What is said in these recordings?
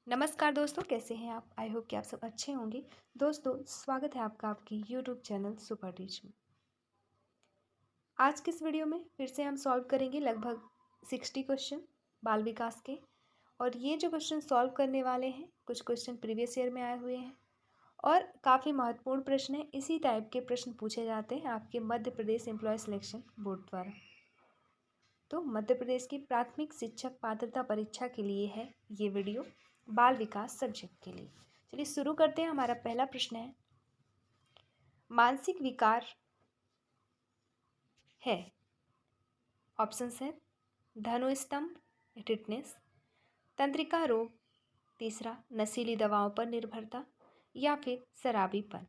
नमस्कार दोस्तों, कैसे हैं आप? आई होप कि आप सब अच्छे होंगे। दोस्तों, स्वागत है आपका आपकी यूट्यूब चैनल सुपर टीच में। आज के इस वीडियो में फिर से हम सॉल्व करेंगे लगभग 60 क्वेश्चन बाल विकास के। और ये जो क्वेश्चन सॉल्व करने वाले हैं, कुछ क्वेश्चन प्रीवियस ईयर में आए हुए हैं और काफ़ी महत्वपूर्ण प्रश्न हैं। इसी टाइप के प्रश्न पूछे जाते हैं आपके Madhya Pradesh employ selection board द्वारा। तो मध्य प्रदेश की प्राथमिक शिक्षक पात्रता परीक्षा के लिए है ये वीडियो, बाल विकास सब्जेक्ट के लिए। चलिए शुरू करते हैं। हमारा पहला प्रश्न है, मानसिक विकार है। ऑप्शंस है धनुस्तंभ, टिटनेस, तंत्रिका रोग, तीसरा नशीली दवाओं पर निर्भरता या फिर शराबीपन।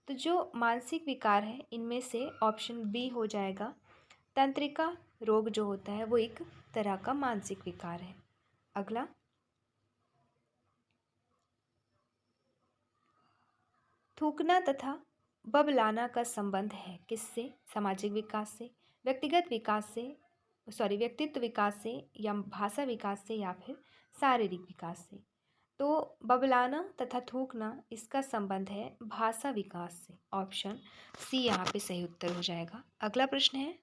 तो जो मानसिक विकार है इनमें से ऑप्शन बी हो जाएगा। तंत्रिका रोग जो होता है वो एक तरह का मानसिक विकार है। अगला, थूकना तथा बबलाना का संबंध है किससे? सामाजिक विकास से, व्यक्तिगत विकास से, व्यक्तित्व विकास से, या भाषा विकास से, या फिर शारीरिक विकास से। तो बबलाना तथा थूकना इसका संबंध है भाषा विकास से। ऑप्शन सी यहाँ पे सही उत्तर हो जाएगा। अगला प्रश्न है,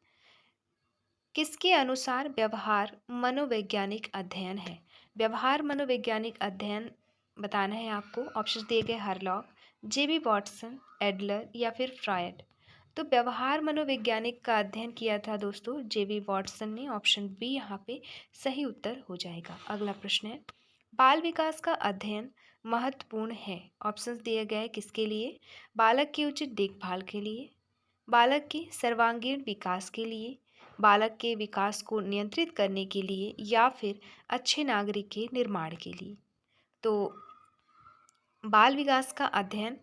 किसके अनुसार व्यवहार मनोवैज्ञानिक अध्ययन है? व्यवहार मनोवैज्ञानिक अध्ययन बताना है आपको। ऑप्शन दिए गए हरलॉक, जेबी वॉटसन, एडलर या फिर फ्रायड। तो व्यवहार मनोवैज्ञानिक का अध्ययन किया था दोस्तों जेबी वॉटसन ने। ऑप्शन बी यहाँ पे सही उत्तर हो जाएगा। अगला प्रश्न है, बाल विकास का अध्ययन महत्वपूर्ण है। ऑप्शंस दिए गए किसके लिए? बालक की उचित देखभाल के लिए, बालक के सर्वांगीण विकास के लिए, बालक के विकास को नियंत्रित करने के लिए, या फिर अच्छे नागरिक के निर्माण के लिए। तो बाल विकास का अध्ययन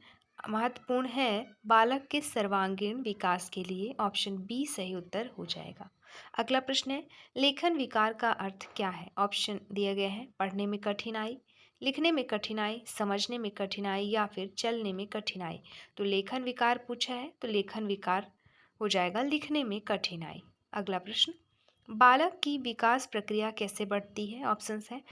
महत्वपूर्ण है बालक के सर्वांगीण विकास के लिए। ऑप्शन बी सही उत्तर हो जाएगा। अगला प्रश्न है, लेखन विकार का अर्थ क्या है? ऑप्शन दिए गए हैं पढ़ने में कठिनाई, लिखने में कठिनाई, समझने में कठिनाई, या फिर चलने में कठिनाई। तो लेखन विकार पूछा है तो लेखन विकार हो जाएगा लिखने में कठिनाई। अगला प्रश्न, बालक की विकास प्रक्रिया कैसे बढ़ती है? ऑप्शंस है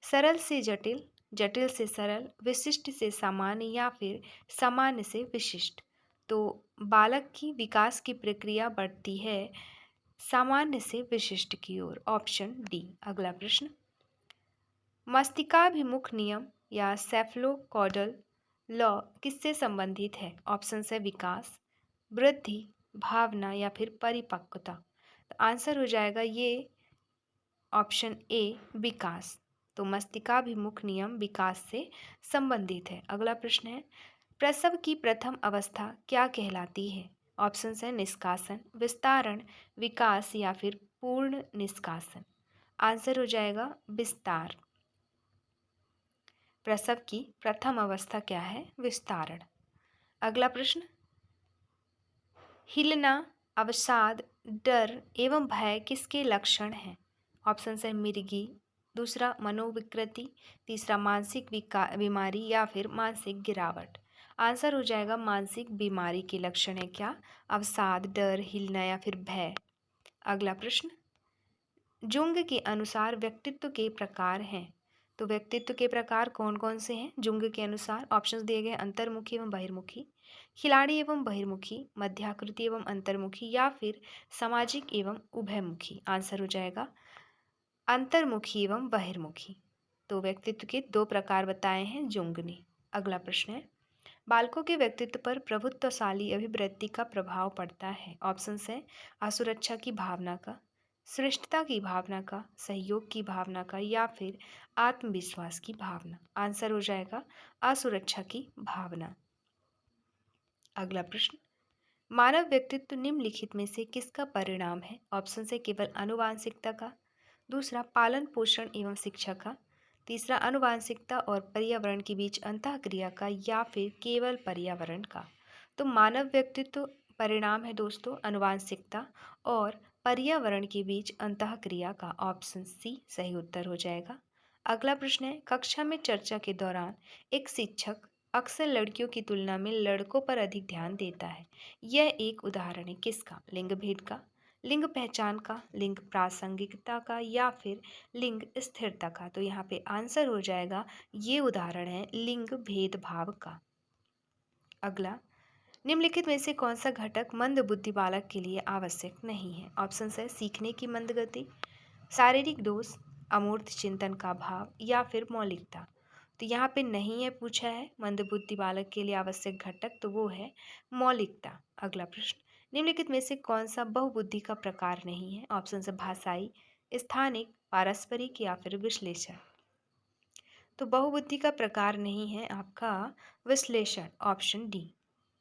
सरल से जटिल, जटिल से सरल, विशिष्ट से सामान्य, या फिर सामान्य से विशिष्ट। तो बालक की विकास की प्रक्रिया बढ़ती है सामान्य से विशिष्ट की ओर। Option D. अगला प्रश्न, मस्तिष्काभिमुख नियम या सेफलोकॉडल लॉ किससे संबंधित है? ऑप्शन है विकास, वृद्धि, भावना, या फिर परिपक्वता। तो आंसर हो जाएगा ये ऑप्शन ए विकास। तो मस्तिष्काभिमुख नियम विकास से संबंधित है। अगला प्रश्न है, प्रसव की प्रथम अवस्था क्या कहलाती है? ऑप्शन है निष्कासन, विस्तारण, विकास, या फिर पूर्ण निष्कासन। आंसर हो जाएगा विस्तार। प्रसव की प्रथम अवस्था क्या है? विस्तारण। अगला प्रश्न, हिलना, अवसाद, डर एवं भय किसके लक्षण हैं? ऑप्शन है मिर्गी, दूसरा मनोविकृति, तीसरा मानसिक बीमारी, या फिर मानसिक गिरावट। आंसर हो जाएगा मानसिक बीमारी के लक्षण है क्या? अवसाद, डर, हिलना, या फिर भय। अगला प्रश्न, जुंग के अनुसार व्यक्तित्व के प्रकार हैं। तो व्यक्तित्व के प्रकार कौन कौन से हैं जुंग के अनुसार? ऑप्शंस दिए गए अंतर्मुखी एवं बहिर्मुखी, खिलाड़ी एवं बहिर्मुखी, मध्याकृति एवं अंतर्मुखी, या फिर सामाजिक एवं उभयमुखी। आंसर हो जाएगा अंतर्मुखी एवं बहिर्मुखी। तो व्यक्तित्व के दो प्रकार बताए हैं जुंग ने। अगला प्रश्न है, बालकों के व्यक्तित्व पर प्रभुत्वशाली अभिवृत्ति का प्रभाव पड़ता है। ऑप्शंस है असुरक्षा की भावना का, श्रेष्ठता की भावना का, सहयोग की भावना का, या फिर आत्मविश्वास की भावना। आंसर हो जाएगा असुरक्षा की भावना। अगला प्रश्न, मानव व्यक्तित्व निम्नलिखित में से किसका परिणाम है? ऑप्शन है केवल आनुवांशिकता का, दूसरा पालन पोषण एवं शिक्षा का, तीसरा आनुवांशिकता और पर्यावरण के बीच अंतःक्रिया का, या फिर केवल पर्यावरण का। तो मानव व्यक्तित्व परिणाम है दोस्तों आनुवांशिकता और पर्यावरण के अंतः अंतःक्रिया का। ऑप्शन सी सही उत्तर हो जाएगा। अगला प्रश्न है, कक्षा में चर्चा के दौरान एक शिक्षक अक्सर लड़कियों की तुलना में लड़कों पर अधिक ध्यान देता है। यह एक उदाहरण है किसका? लिंग भेद का, लिंग पहचान का, लिंग प्रासंगिकता का या फिर लिंग स्थिरता का। तो यहाँ पे आंसर हो जाएगा, ये उदाहरण है लिंग भेदभाव का। अगला, निम्नलिखित में से कौन सा घटक मंद बुद्धि बालक के लिए आवश्यक नहीं है? ऑप्शन है सीखने की मंद गति, शारीरिक दोष, अमूर्त चिंतन का भाव या फिर मौलिकता। तो यहाँ पे नहीं है पूछा है मंद बुद्धि बालक के लिए आवश्यक घटक, तो वो है मौलिकता। अगला प्रश्न, निम्नलिखित में से कौन सा बहुबुद्धि का प्रकार नहीं है? ऑप्शन है भाषाई, स्थानिक, पारस्परिक या फिर विश्लेषण। तो बहुबुद्धि का प्रकार नहीं है आपका विश्लेषण, ऑप्शन डी।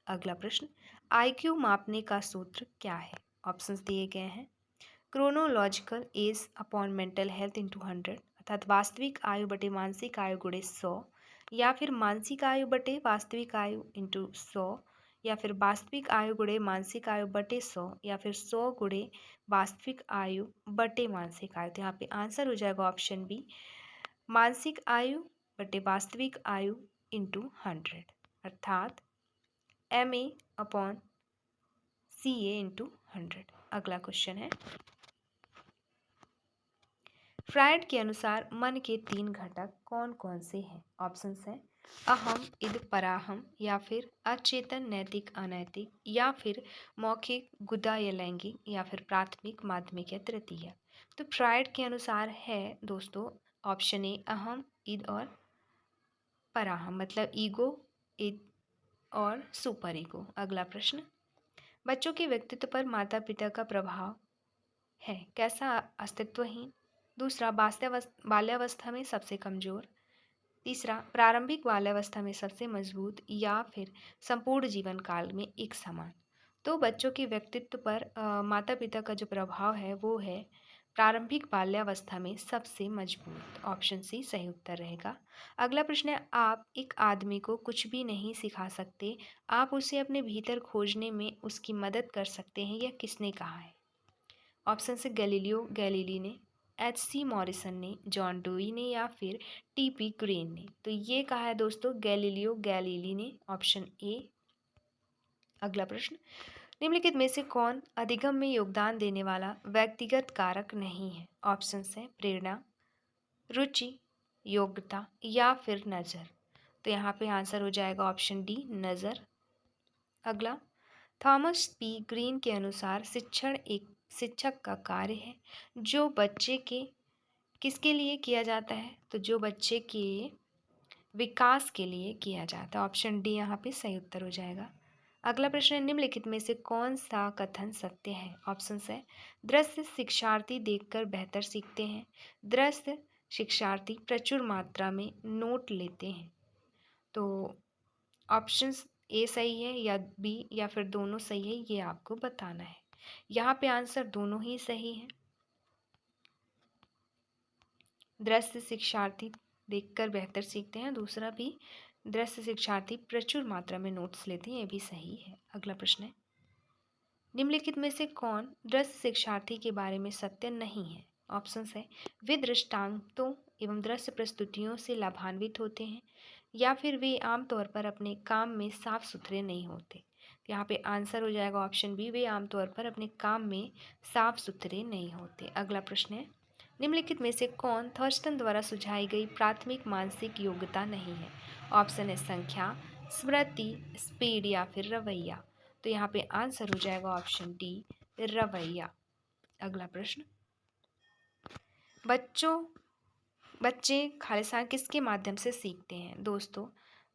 अगला प्रश्न, आईक्यू मापने का सूत्र क्या है? ऑप्शंस दिए गए हैं, chronological age upon mental health into 100, अर्थात वास्तविक आयु बटे मानसिक आयु गुणे 100, या फिर मानसिक आयु बटे वास्तविक आयु इंटू 100, या फिर वास्तविक आयु गुणे मानसिक आयु बटे 100, या फिर 100 गुणे वास्तविक आयु बटे मानसिक आयु। तो यहाँ पे आंसर हो जाएगा ऑप्शन बी, मानसिक आयु बटे वास्तविक आयु इंटू 100, अर्थात MA अपॉन CA इंटू 100। अगला क्वेश्चन है, फ्रायड के अनुसार मन के 3 घटक कौन कौन से हैं? ऑप्शंस हैं अहम, इद, पराहम, या फिर अचेतन, नैतिक, अनैतिक, या फिर मौखिक, गुदा या लैंगिक, या फिर प्राथमिक, माध्यमिक या तृतीय। तो फ्रायड के अनुसार है दोस्तों ऑप्शन ए अहम, इद और पराहम, मतलब ईगो, इद और सुपर ईगो। अगला प्रश्न, बच्चों के व्यक्तित्व पर माता पिता का प्रभाव है कैसा? अस्तित्वहीन। दूसरा, बाल्यावस्था में सबसे कमजोर। तीसरा, प्रारंभिक बाल्यावस्था में सबसे मजबूत, या फिर संपूर्ण जीवन काल में एक समान। तो बच्चों के व्यक्तित्व पर माता पिता का जो प्रभाव है वो है प्रारंभिक बाल्यावस्था में सबसे मजबूत, ऑप्शन सी सही उत्तर रहेगा। अगला प्रश्न है, आप एक आदमी को कुछ भी नहीं सिखा सकते, आप उसे अपने भीतर खोजने में उसकी मदद कर सकते हैं, यह किसने कहा है? ऑप्शन से गैलीलियो गैलीली ने, HC मॉरिसन ने, जॉन डुई ने, या फिर TP ग्रीन ने। तो ये कहा है दोस्तों गैलीलियो गैलीली ने, ऑप्शन ए। अगला प्रश्न, निम्नलिखित में से कौन अधिगम में योगदान देने वाला व्यक्तिगत कारक नहीं है? ऑप्शन है प्रेरणा, रुचि, योग्यता, या फिर नज़र। तो यहाँ पे आंसर हो जाएगा ऑप्शन डी, नज़र। अगला, थॉमस पी ग्रीन के अनुसार शिक्षण एक शिक्षक का कार्य है जो बच्चे के किसके लिए किया जाता है? तो जो बच्चे के विकास के लिए किया जाता है, ऑप्शन डी यहाँ पे सही उत्तर हो जाएगा। अगला प्रश्न है, निम्नलिखित में से कौन सा कथन सत्य है? ऑप्शन है दृश्य शिक्षार्थी देखकर बेहतर सीखते हैं, दृश्य शिक्षार्थी प्रचुर मात्रा में नोट लेते हैं। तो ऑप्शंस ए सही है या बी या फिर दोनों सही है, ये आपको बताना है। यहाँ पे आंसर दोनों ही सही है। दृश्य शिक्षार्थी देखकर बेहतर सीखते हैं, दूसरा भी दृश्य शिक्षार्थी प्रचुर मात्रा में नोट्स लेते हैं, ये भी सही है। अगला प्रश्न है, निम्नलिखित में से कौन दृश्य शिक्षार्थी के बारे में सत्य नहीं है? ऑप्शन है वे दृष्टांतों एवं दृश्य प्रस्तुतियों से लाभान्वित होते हैं, या फिर वे आमतौर पर अपने काम में साफ सुथरे नहीं होते। यहाँ पे आंसर हो जाएगा ऑप्शन बी, वे आमतौर पर अपने काम में साफ सुथरे नहीं होते। अगला प्रश्न है, निम्नलिखित में से कौन थर्स्टन द्वारा सुझाई गई प्राथमिक मानसिक योग्यता नहीं है? ऑप्शन है संख्या, स्मृति, स्पीड, या फिर रवैया। तो यहाँ पे आंसर हो जाएगा ऑप्शन डी, रवैया। अगला प्रश्न, बच्चे खालिस्तान किसके माध्यम से सीखते हैं? दोस्तों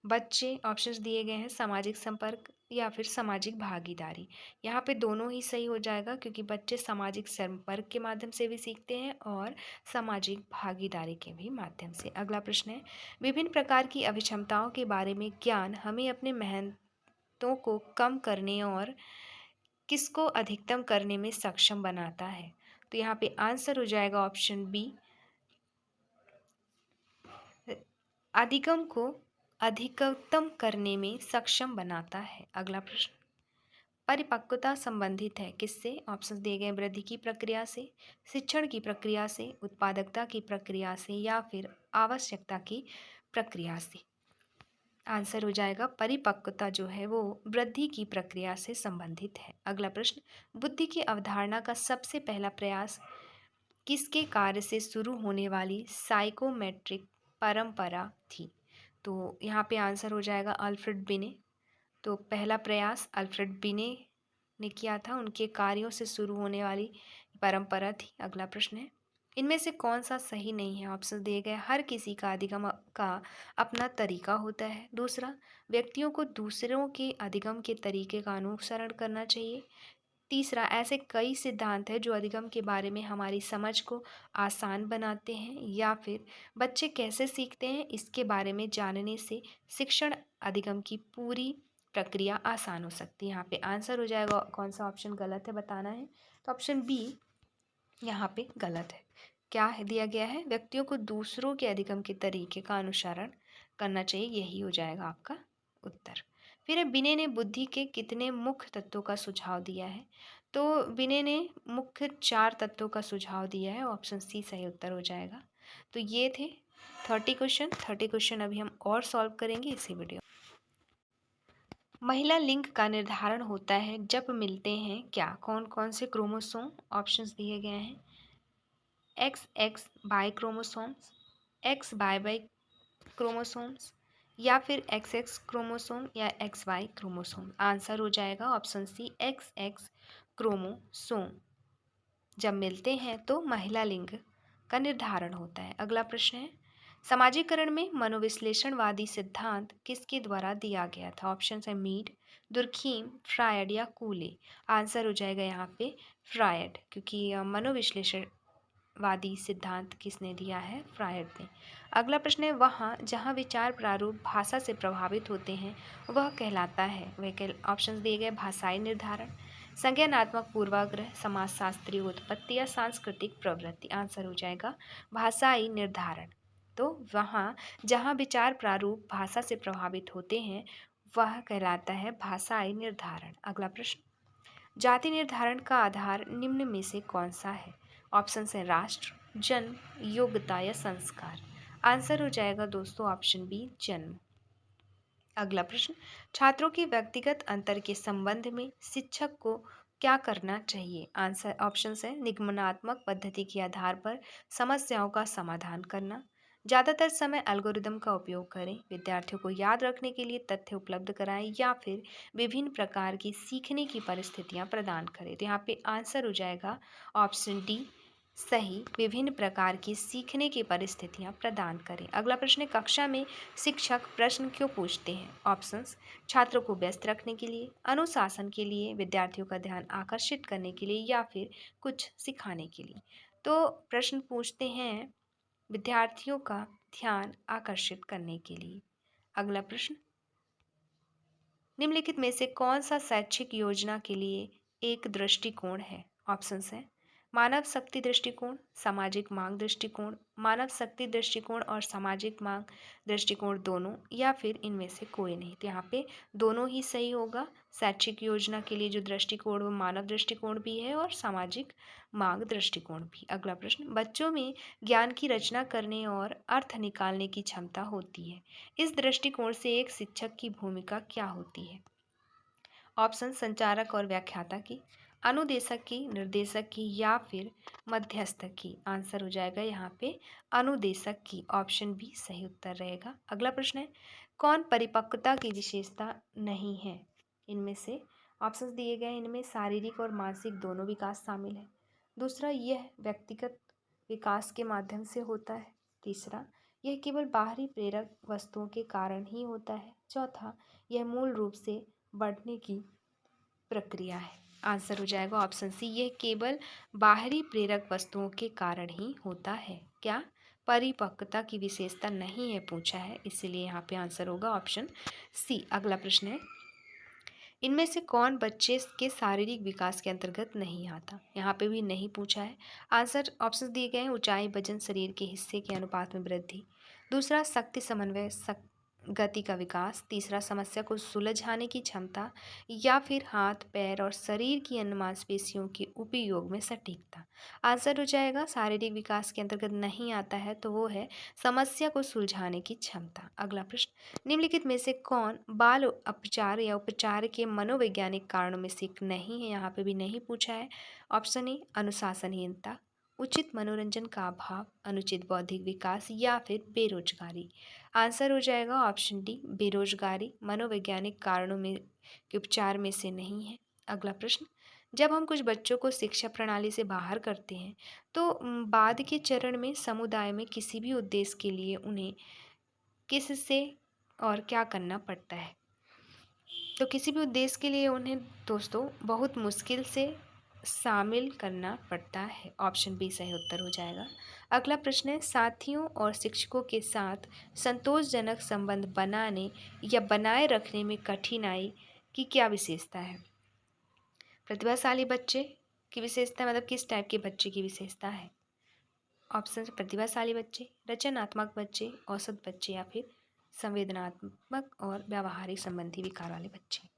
बच्चे ऑप्शंस दिए गए हैं सामाजिक संपर्क या फिर सामाजिक भागीदारी। यहाँ पे दोनों ही सही हो जाएगा क्योंकि बच्चे सामाजिक संपर्क के माध्यम से भी सीखते हैं और सामाजिक भागीदारी के भी माध्यम से। अगला प्रश्न है, विभिन्न प्रकार की अभिक्षमताओं के बारे में ज्ञान हमें अपने मेहनतों को कम करने और किसको अधिकतम करने में सक्षम बनाता है? तो यहाँ पे आंसर हो जाएगा ऑप्शन बी, अधिगम को अधिकतम करने में सक्षम बनाता है। अगला प्रश्न, परिपक्वता संबंधित है किससे? ऑप्शन दिए गए, वृद्धि की प्रक्रिया से, शिक्षण की प्रक्रिया से, उत्पादकता की प्रक्रिया से, या फिर आवश्यकता की प्रक्रिया से। आंसर हो जाएगा परिपक्वता जो है वो वृद्धि की प्रक्रिया से संबंधित है। अगला प्रश्न, बुद्धि की अवधारणा का सबसे पहला प्रयास किसके कार्य से शुरू होने वाली साइकोमेट्रिक परंपरा थी? तो यहाँ पे आंसर हो जाएगा अल्फ्रेड बिने। तो पहला प्रयास अल्फ्रेड बिने ने किया था, उनके कार्यों से शुरू होने वाली परंपरा थी। अगला प्रश्न है, इनमें से कौन सा सही नहीं है? ऑप्शन दिए गए, हर किसी का अधिगम का अपना तरीका होता है। दूसरा, व्यक्तियों को दूसरों के अधिगम के तरीके का अनुसरण करना चाहिए। तीसरा, ऐसे कई सिद्धांत हैं जो अधिगम के बारे में हमारी समझ को आसान बनाते हैं। या फिर बच्चे कैसे सीखते हैं इसके बारे में जानने से शिक्षण अधिगम की पूरी प्रक्रिया आसान हो सकती है। यहाँ पे आंसर हो जाएगा, कौन सा ऑप्शन गलत है बताना है। तो ऑप्शन बी यहाँ पे गलत है। क्या है दिया गया है? व्यक्तियों को दूसरों के अधिगम के तरीके का अनुसरण करना चाहिए, यही हो जाएगा आपका उत्तर। फिर बिने ने बुद्धि के कितने मुख्य तत्वों का सुझाव दिया है? तो बिने ने मुख्य 4 तत्वों का सुझाव दिया है, ऑप्शन सी सही उत्तर हो जाएगा। तो ये थे 30 क्वेश्चन अभी हम और सॉल्व करेंगे इसी वीडियो। महिला लिंग का निर्धारण होता है जब मिलते हैं क्या? कौन कौन से क्रोमोसोम? ऑप्शंस दिए गए हैं, X X Y chromosomes, X Y Y chromosomes, या फिर एक्स एक्स क्रोमोसोम या एक्स वाई क्रोमोसोम। आंसर हो जाएगा option C X X chromosome. जब मिलते हैं तो महिला लिंग का निर्धारण होता है। अगला प्रश्न है, समाजीकरण में मनोविश्लेषणवादी सिद्धांत किसके द्वारा दिया गया था? ऑप्शन है मीड, दुर्खीम, फ्रायड या कूले। आंसर हो जाएगा यहाँ पे फ्रायड, क्योंकि मनोविश्लेषणवादी सिद्धांत किसने दिया है? फ्रायड ने। अगला प्रश्न है, वहाँ जहाँ विचार प्रारूप भाषा से प्रभावित होते हैं वह कहलाता है, वह ऑप्शन दिए गए, भाषाई निर्धारण, संज्ञानात्मक पूर्वाग्रह, समाजशास्त्रीय उत्पत्ति या सांस्कृतिक प्रवृत्ति। आंसर हो जाएगा भाषाई निर्धारण। तो वहाँ जहाँ विचार प्रारूप भाषा से प्रभावित होते हैं वह कहलाता है भाषाई निर्धारण। अगला प्रश्न, जाति निर्धारण का आधार निम्न में से कौन सा है? ऑप्शन है राष्ट्र, जन्म, योग्यता या संस्कार। आंसर हो जाएगा दोस्तों ऑप्शन बी जन्म। अगला प्रश्न, छात्रों के व्यक्तिगत अंतर के संबंध में शिक्षक को क्या करना चाहिए? आंसर ऑप्शन है निगमनात्मक पद्धति के आधार पर समस्याओं का समाधान करना, ज़्यादातर समय एल्गोरिदम का उपयोग करें, विद्यार्थियों को याद रखने के लिए तथ्य उपलब्ध कराएं, या फिर विभिन्न प्रकार की सीखने की परिस्थितियां प्रदान करें। तो यहाँ पे आंसर हो जाएगा ऑप्शन डी सही, विभिन्न प्रकार की सीखने की परिस्थितियां प्रदान करें। अगला प्रश्न है, कक्षा में शिक्षक प्रश्न क्यों पूछते हैं? ऑप्शंस, छात्रों को व्यस्त रखने के लिए, अनुशासन के लिए, विद्यार्थियों का ध्यान आकर्षित करने के लिए, या फिर कुछ सिखाने के लिए। तो प्रश्न पूछते हैं विद्यार्थियों का ध्यान आकर्षित करने के लिए। अगला प्रश्न, निम्नलिखित में से कौन सा शैक्षिक योजना के लिए एक दृष्टिकोण है? ऑप्शंस हैं मानव शक्ति दृष्टिकोण, सामाजिक मांग दृष्टिकोण, मानव शक्ति दृष्टिकोण और सामाजिक मांग दृष्टिकोण दोनों, या फिर इनमें से कोई नहीं। तो यहाँ पे दोनों ही सही होगा। शैक्षिक योजना के लिए जो दृष्टिकोण वो मानव दृष्टिकोण भी है और सामाजिक मांग दृष्टिकोण भी। अगला प्रश्न, बच्चों में ज्ञान की रचना करने और अर्थ निकालने की क्षमता होती है, इस दृष्टिकोण से एक शिक्षक की भूमिका क्या होती है? ऑप्शन, संचारक और व्याख्याता की, अनुदेशक की, निर्देशक की, या फिर मध्यस्थक की। आंसर हो जाएगा यहाँ पे अनुदेशक की, ऑप्शन बी सही उत्तर रहेगा। अगला प्रश्न है, कौन परिपक्वता की विशेषता नहीं है? इनमें से ऑप्शंस दिए गए हैं, इनमें शारीरिक और मानसिक दोनों विकास शामिल है। दूसरा, यह व्यक्तिगत विकास के माध्यम से होता है। तीसरा, यह केवल बाहरी प्रेरक वस्तुओं के कारण ही होता है। चौथा, यह मूल रूप से बढ़ने की प्रक्रिया है। आंसर हो जाएगा ऑप्शन सी, यह केवल बाहरी प्रेरक वस्तुओं के कारण ही होता है। क्या परिपक्वता की विशेषता नहीं है पूछा है, इसलिए यहाँ पे आंसर होगा ऑप्शन सी। अगला प्रश्न है, इनमें से कौन बच्चे के शारीरिक विकास के अंतर्गत नहीं आता? यहाँ पे भी नहीं पूछा है। आंसर ऑप्शन दिए गए हैं, ऊंचाई, वजन, शरीर के हिस्से के अनुपात में वृद्धि। दूसरा, शक्ति समन्वय गति का विकास, तीसरा समस्या को सुलझाने की क्षमता, या फिर हाथ पैर और शरीर की अन्य मांसपेशियों के उपयोग में सटीकता। आंसर हो जाएगा शारीरिक विकास के अंतर्गत नहीं आता है, तो वो है समस्या को सुलझाने की क्षमता। अगला प्रश्न, निम्नलिखित में से कौन बाल उपचार या उपचार के मनोवैज्ञानिक कारणों में से एक नहीं है? यहाँ पे भी नहीं पूछा है। ऑप्शन ए अनुशासनहीनता, उचित मनोरंजन का अभाव, अनुचित बौद्धिक विकास, या फिर बेरोजगारी। आंसर हो जाएगा ऑप्शन डी बेरोजगारी, मनोवैज्ञानिक कारणों में के उपचार में से नहीं है। अगला प्रश्न, जब हम कुछ बच्चों को शिक्षा प्रणाली से बाहर करते हैं तो बाद के चरण में समुदाय में किसी भी उद्देश्य के लिए उन्हें किससे और क्या करना पड़ता है? तो किसी भी उद्देश्य के लिए उन्हें दोस्तों बहुत मुश्किल से शामिल करना पड़ता है। ऑप्शन बी सही उत्तर हो जाएगा। अगला प्रश्न है, साथियों और शिक्षकों के साथ संतोषजनक संबंध बनाने या बनाए रखने में कठिनाई की क्या विशेषता है? प्रतिभाशाली बच्चे की विशेषता मतलब किस टाइप के बच्चे की विशेषता है? ऑप्शन प्रतिभाशाली बच्चे, रचनात्मक बच्चे, औसत बच्चे, या फिर संवेदनात्मक और व्यावहारिक संबंधी विकार वाले बच्चे।